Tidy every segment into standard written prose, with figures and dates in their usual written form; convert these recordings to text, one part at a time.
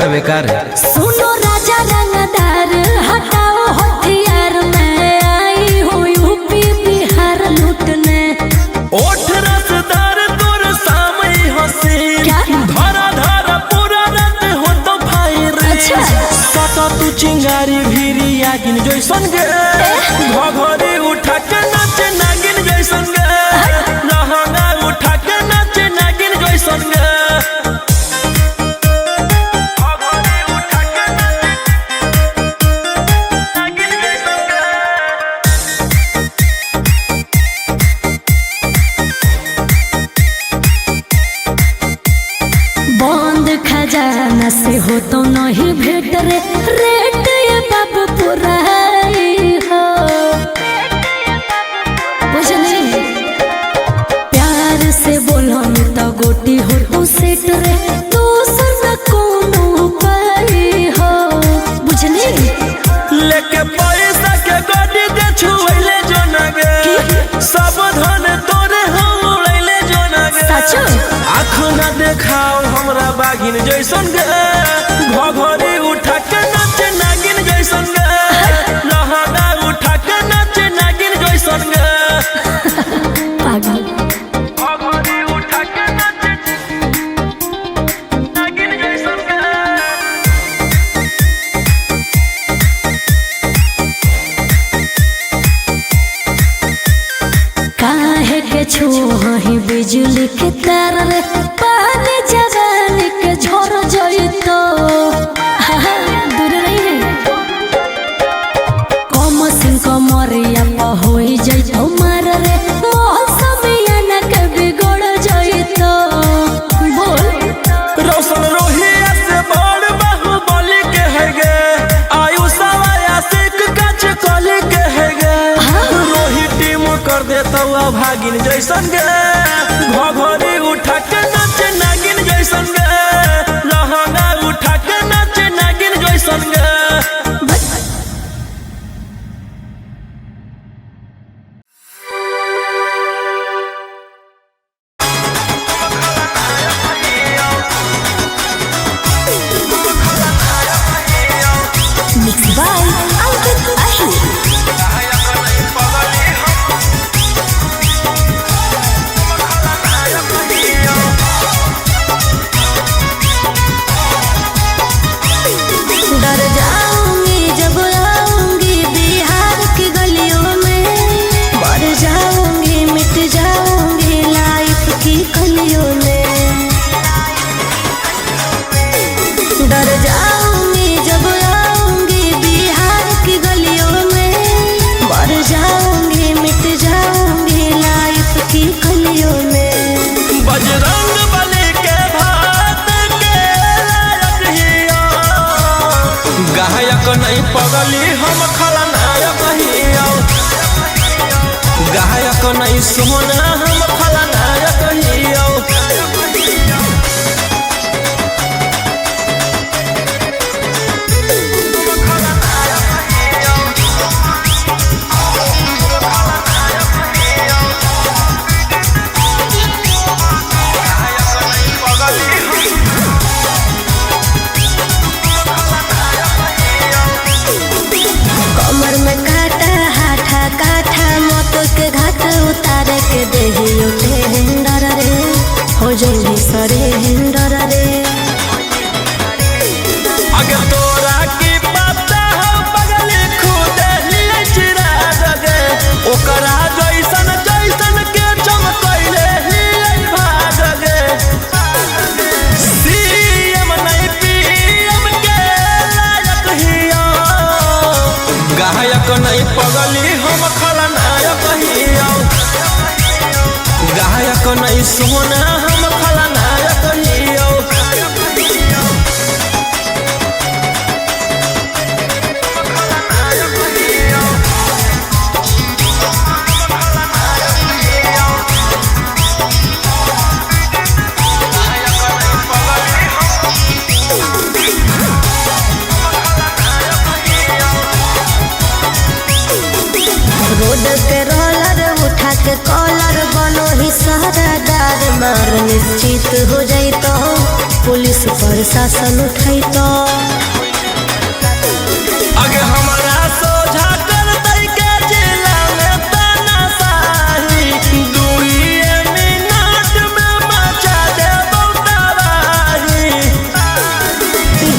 का बेकार है। सुनो राजा रंगदार हटाओ हथियार, मैं आई हूँ यूपी बिहार लूटने। ओठ रसदार तोर सामने हसीन, धारा धारा पूरा रात हो तो फायर। अच्छा सता तू चिंगारी भीरी आगिन जैसन गे, घघरी उठा के नाचे नागिन जैसन गे, लहंगा उठा के नाचे नागिन जैसन गे। बंद खजाना से हो तो नहीं भेट रे, रेट ये बाबू पूरा हो बुझली। प्यार से बोलो तो गोटी हो तो सेट रे, दूसरा कोनो पाई हो बुझली। लेके पैसा के गाड़ी दे छुएले जो नगे, सब धन तोरे हम उड़ैले जो नगे। सचो आँख न देखाओ हमरा बागिन जैसन गे, घघरी उठा के नाचे नागिन जैसन गे, लहंगा उठा के नाचे नागिन जैसन गे। पागल घघरी उठा के नाचे नागिन जैसन गे। काहे के छुही बिजली के तार रे, पानी जवानी के झोर जइतो। दूर नहीं रे कम सिंह कमरिया होई जइतो मार रे, मौसमिया न के बिगड़ जइतो। बोल रोशन रोहिया से बड़ बाहुबली के है गे, आयुषवा आशिक कच कली के है गे। रोही टीम कर देता भागिन जैसन गे, घघरी उठा के नाचे नागिन जैसन गे, लहंगा उठा के नाचे नागिन जैसन गे। मिक्स बाय अंकित अहिर। डर जाऊंगी जब आऊंगी बिहार की गलियों में, मर जाऊंगी मिट जाऊंगी लाइफ की कलियों में। डर जाऊंगी जब आऊंगी बिहार की गलियों में, मर जाऊंगी मिट जाऊंगी लाइफ की कलियों में। बजरंग बली के भात के लायक हिया, गायक नहीं पगली हम खलनायक हिया, गायक नहीं सोना हम खलनायक हिया। कमर में काटा हाथा काठा, मौत के घाट उतार के देही उठे हिंडर रे, हो जल्दी सरे हिंडर रे। अगर तोरा की पता हो पगली खुद ही चिरा दगे, ओकरा जैसन जैसन के चमकैले ही भाग गे। सीएम नहीं पीएम के लायक हिया, गायक नहीं पगली हम खलनायक हिया, गायक नहीं सोना हम खलनायक हिया। रोड पे रोलर उठा के कॉलर बनो ही सहरादार मार निश्चित हो जाई तो पुलिस प्रशासन उठाई तो आगे हमारा सोझा कर दई के जिला में तानाशाही 2 मिनट में मचा दे तबाही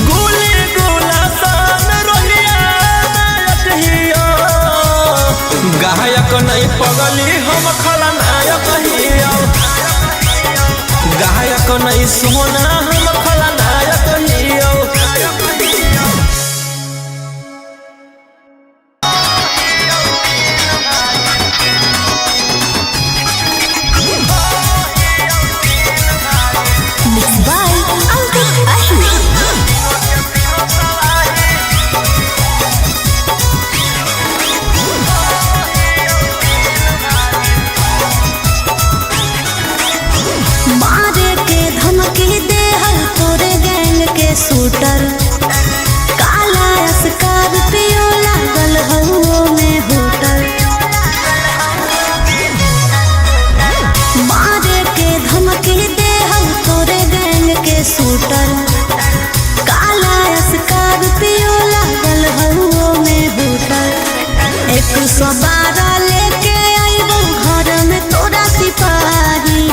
गोली गोला सन रोहिया नायक हियो गायक नहीं पगली हम खलनायक हियो गायक नहीं सोना हम खलनायक हियो शूटर काला स्कॉर्पियो लागल हउओ में होटल मारे के धमकी दे हम तोरे गैंग के शूटर काला स्कॉर्पियो लागल हउओ में होटल 112 लेके आइबो घर में तोरा सिपाही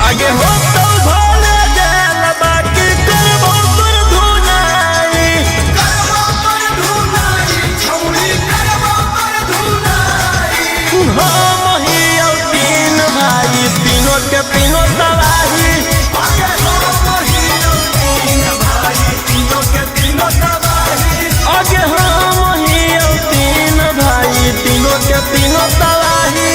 आगे हो तो भोले जेल बाकी करबो पर धुनाई छौरी करबो पर धुनाई हम हियो 3 भाई तीनों के तीनों तबाही आगे हम हियो 3 भाई तीनों के तीनों तबाही आगे हम हियो 3 भाई तीनों के तीनों तबाही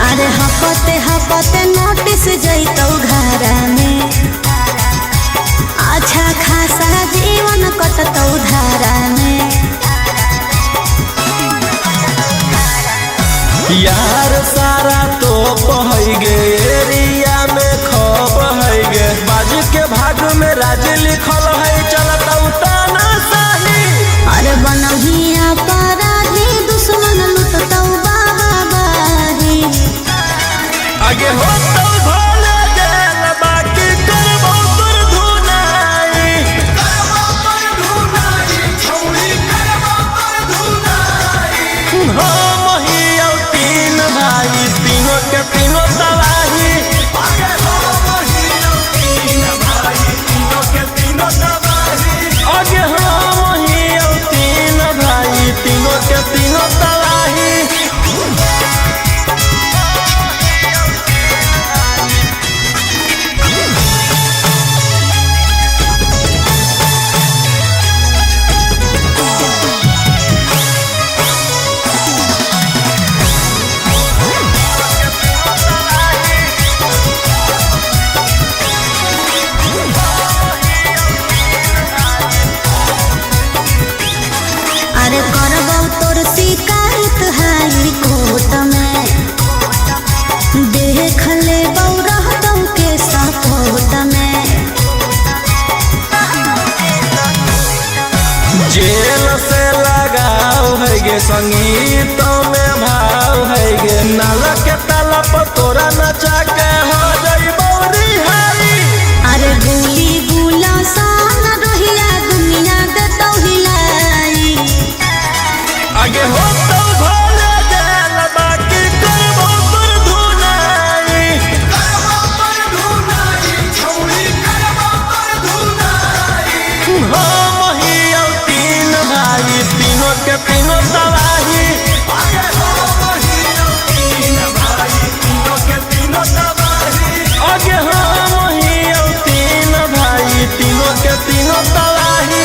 अरे हपते नोटिस जैतौ घरा में अच्छा खासा जीवन कटतौ धारा में यार सारा तो पहै गे एरिया में खप है गे बाजू के भाग में राज लिखल है चलतौ तानाशाही अरे बनहिया अपराधी दुश्मन लुटतौ बाबाही आगे हो तो भोले जेल बाकी करबो पर धुनाई छौरी करबो पर धुनाई हम हियो 3 भाई तीनों के तीनों तबाही आगे हम हियो 3 भाई तीनों के तीनों तबाही आगे हम हियो 3 भाई तीनों के तीनों तबाही अरे करबौ तोर शिकायत हाई कोर्ट में देख लेबौ रहतौ के सपोर्ट में जेल से लगाव है गे संगीत में भाव है गे नाला के ताला पर तोरा नचा के हो जइबौ रिहाई अरे गोली गुला सान रोहिया दुनिया देतौ हिलाई आगे हो तो भोले जेल बाकी करबो पर धुनाई छौरी करबो पर धुनाई हम हियो 3 भाई तीनों के तीनों तबाही आगे हम हियो 3 भाई तीनों के तीनों तबाही आगे हम हियो 3 भाई तीनों के तीनों तबाही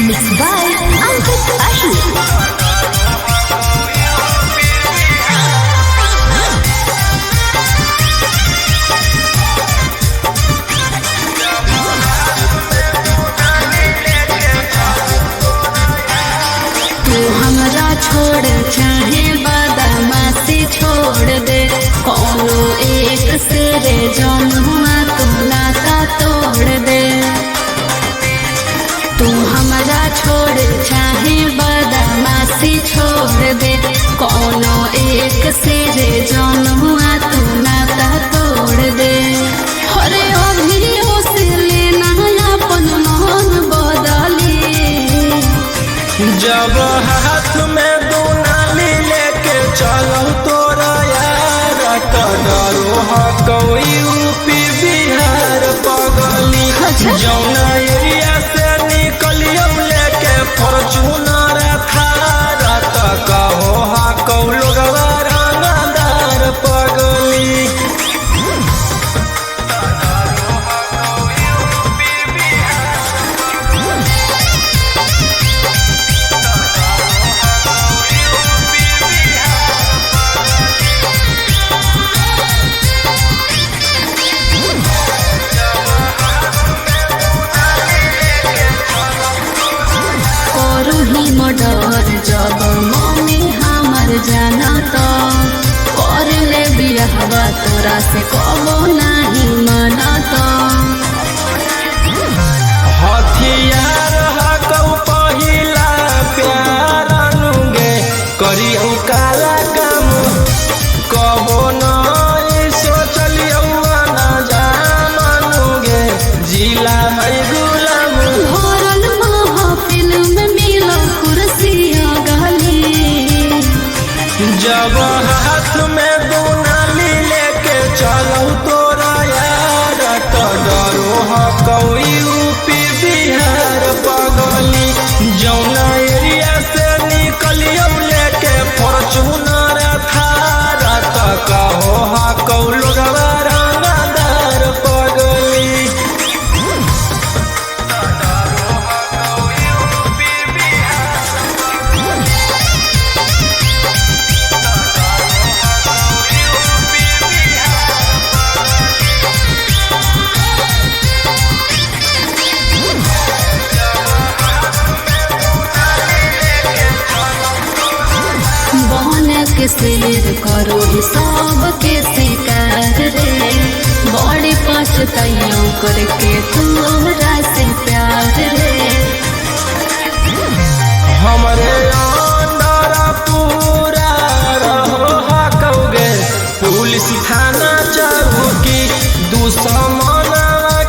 Mixed by Ankit Ahi. तू हमरा छोड़ चाहे बदमाशी छोड़ दे, कोनो एक से रे जनुआ तू नाता तोड़ दे। तू हमरा छोड़ चाहे बदमाशी छोड़ दे, कोनो एक से रे जनुआ तू नाता तोड़ दे। अरे अभी से लेना अपन मन बदली, जब हाथ में दुनाली लेके चलो तोरा यार, तो डरो कोई यूपी बिहार पगली। जौना एरिया से निकलियो लेके फॉर्च्यूनर थार, तो कहो हा कौ लोगवा रंगदार पगली। मर्डर जब मम्मी हमर जाना तो कर ले बिरहवा तोरा से कबो नहीं माना तो। हथियार हकौ पहिला प्यार अनुगे, करियौ काला काम कबो नहीं सोचलियौ ना जानुगे, जिला है गुलाम। भरल महफिल में मिलो कुर्सियाँ गली, जब हाथ में दुनाली लेके चलो तोरा यार, तो डरो हकौ यूपी बिहार पगली। जौना एरिया से निकलियो लेके फॉर्च्यूनर थार, तो कहो हकौ लोगवा रंगदार पगली। के शेर करो सब के शिकार रे, बड़ी पछताइयों करके तोरा से प्यार रे। हमरे अंदर पूरा रहो हकौगे, पुलिस थाना चौकी दुश्मन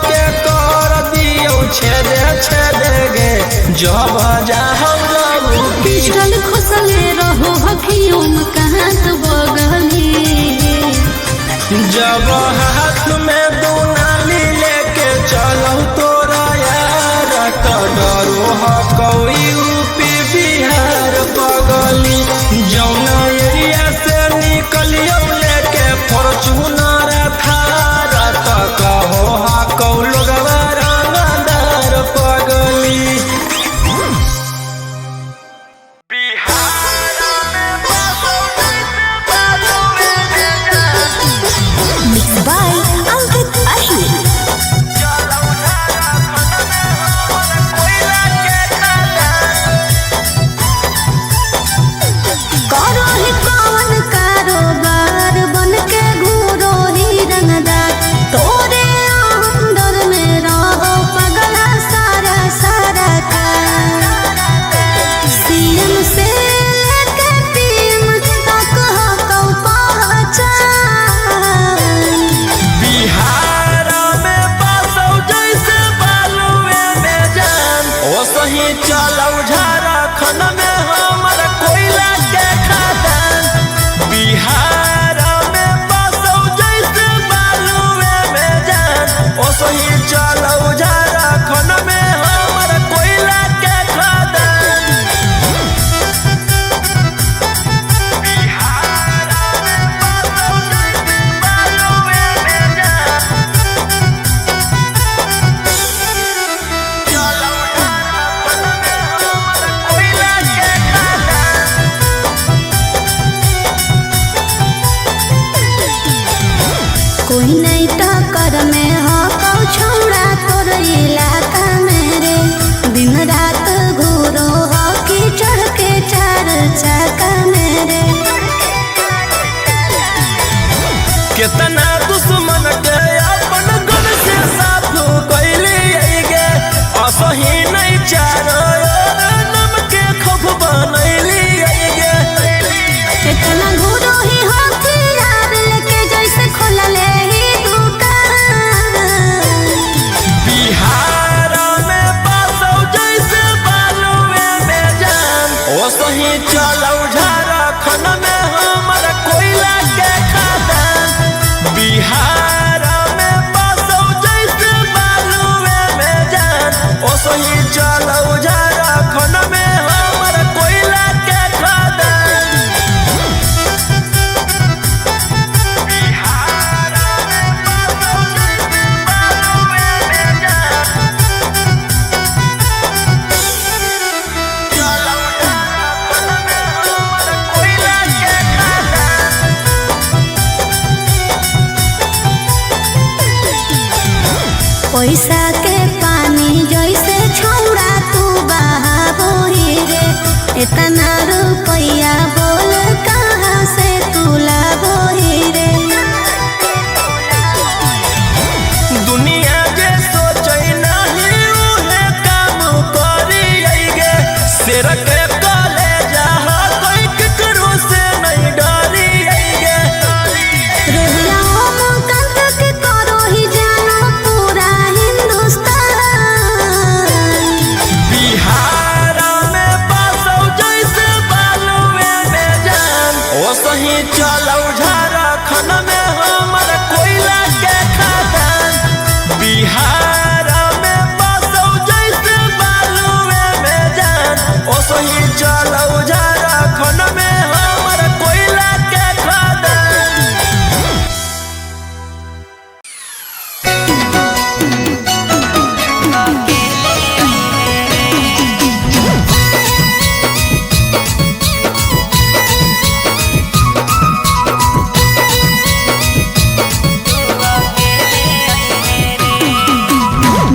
के कर दियो छेदे छेदेगे, जब जाहौ पिस्टल खुसले रहो हकियों कहाँ तो बगली, जब हाथ में दुनाली लेके चलो तोरा यार, तो डरो हकौ यूपी बिहार। चलौ झारखंड में हमर कोयला के खदान बिहार में बसौ जैसे बालुए में जान ओ सही चलौ झारखंड में हमर कोयला के खदान बिहार में बसौ जैसे बालुए में जान चलौ झारखंड में हमर कोयला के खदान पैसा के पानी जैसे छौड़ा तू बहाबोही रे इतना रुपया बोल कहाँ से तू लाबोही रे दुनिया जे सोचै नहीं उहे काम करिएगे शेर के कलेजा कोई केकरो से नहीं डरिएगे रोहिया कंक के करो ही जानो पूरा हिंदुस्तान बिहार में बसौ जैसे बालुए में जान ओ सही चलौ झारखंड में हमर कोयला के खदान बिहार में बसौ जैसे बालुए में जान ओ सही चलौ झारखंड में हमर कोयला के खदान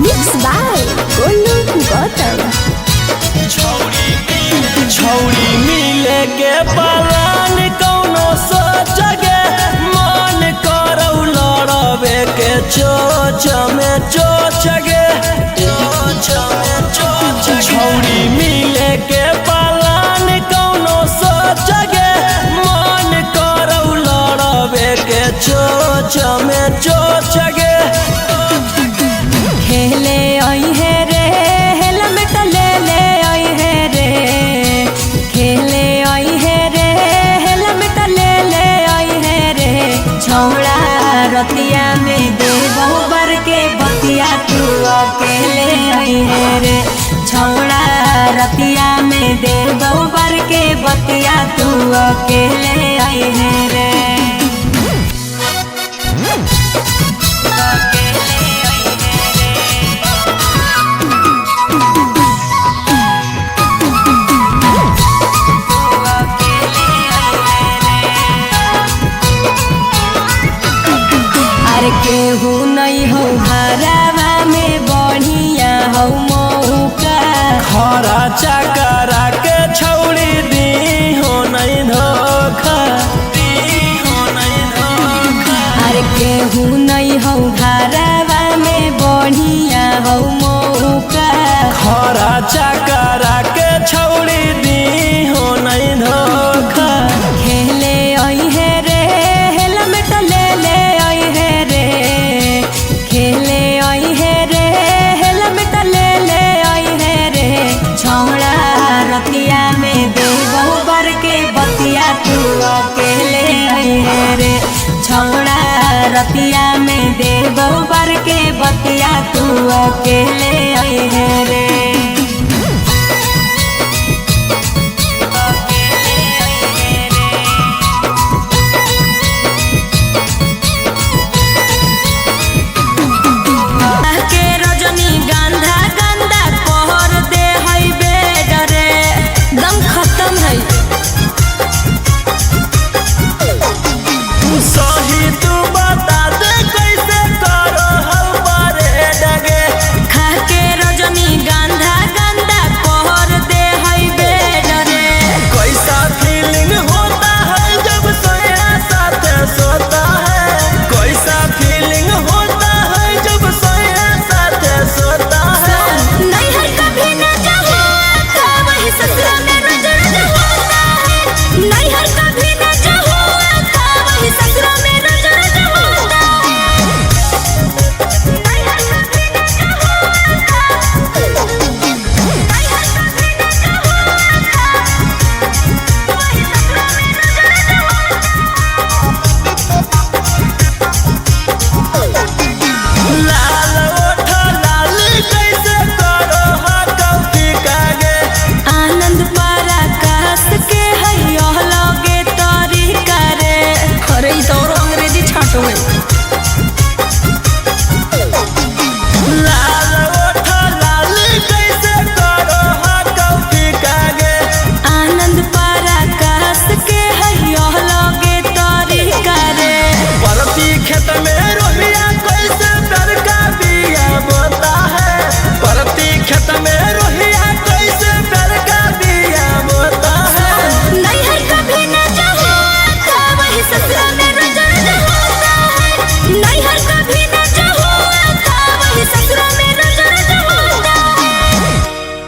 मिक्स बाय गोलू गौतम छौड़ी मिले के पलान कौनो सोचगे मन करौ लड़बे के चोच में चोचगे छौड़ी मिले के पलान कौनो सोचगे मन करौ लड़बे के चोच में चोचगे खेले आई है रे हेलमेट ले ले आई है रे खेले आई है रे हेलमेट ले ले आई है रे छौड़ा रतिया में दे बहुबर के बतिया तू अकेले आई है रे छौड़ा रतिया में दे बहुबर के बतिया तू अकेले आई है रे अरे केहू नहीं हो हरावा में बढ़िया हो मौका खरा चकरा के छौड़ी दी हो नहीं धोखा अरे केहू नहीं हो हरावा में बढ़िया हो मौका खरा चकरा के छौड़ी दी हो नहीं धोखा खेले आई है रे हेलमेट ले ले आई है रे खेले आई है रे हेलमेट ले ले आई है रे छौड़ा रतिया में दे बहुबर के बतिया तू अकेले आई है रे छौड़ा रतिया में दे बहुबर के बतिया तू अकेले आई है रे